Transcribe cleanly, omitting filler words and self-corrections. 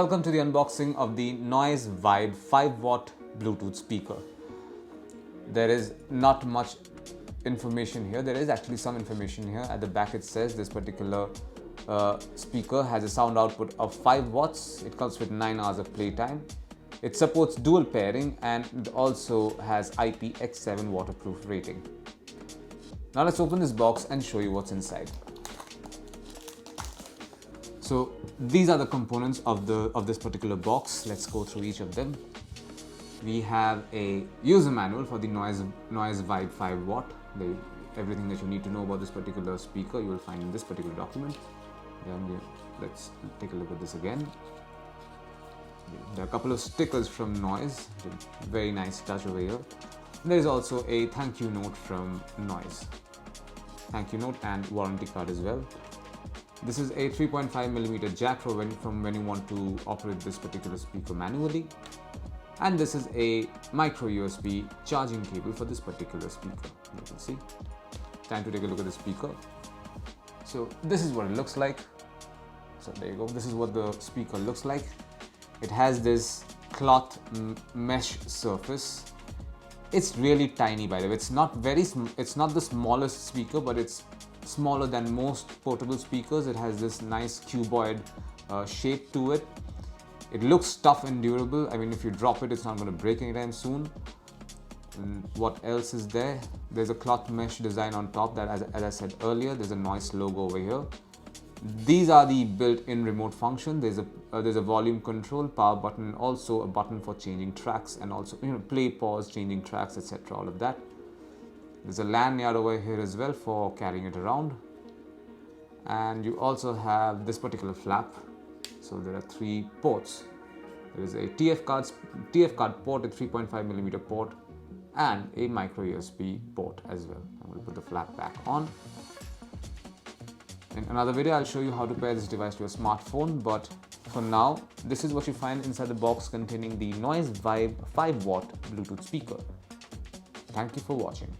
welcome to the unboxing of the Noise Vibe 5-watt Bluetooth speaker. There is not much information here. There is actually some information here. At the back it says this particular speaker has a sound output of 5 watts. It comes with 9 hours of playtime. It supports dual pairing and it also has IPX7 waterproof rating. Now let's open this box and show you what's inside. So these are the components of this particular box. Let's go through each of them. We have a user manual for the Noise Vibe 5-watt. Everything that you need to know about this particular speaker you will find in this particular document. Let's take a look at this again. There are a couple of stickers from Noise. Very nice touch over here. There is also a thank you note from Noise. Thank you note and warranty card as well. This is a 3.5mm jack from when you want to operate this particular speaker manually. And this is a micro USB charging cable for this particular speaker. You can see. Time to take a look at the speaker. So this is what it looks like. So there you go. This is what the speaker looks like. It has this cloth mesh surface. It's really tiny, by the way. It's not the smallest speaker, but it's smaller than most portable speakers. It has this nice cuboid shape to it. It looks tough and durable. I mean, if you drop it, it's not going to break anytime soon. And what else is there? There's a cloth mesh design on top that, as I said earlier, there's a Noise logo over here. These are the built-in remote function. There's a volume control, power button, also a button for changing tracks and also play, pause, changing tracks, etc. All of that. There's a lanyard over here as well for carrying it around. And you also have this particular flap. So there are 3 ports. There is a TF card port, a 3.5mm port, and a micro USB port as well. I'm going to put the flap back on. In another video, I'll show you how to pair this device to your smartphone, but for now, this is what you find inside the box containing the Noise Vibe 5-watt Bluetooth speaker. Thank you for watching.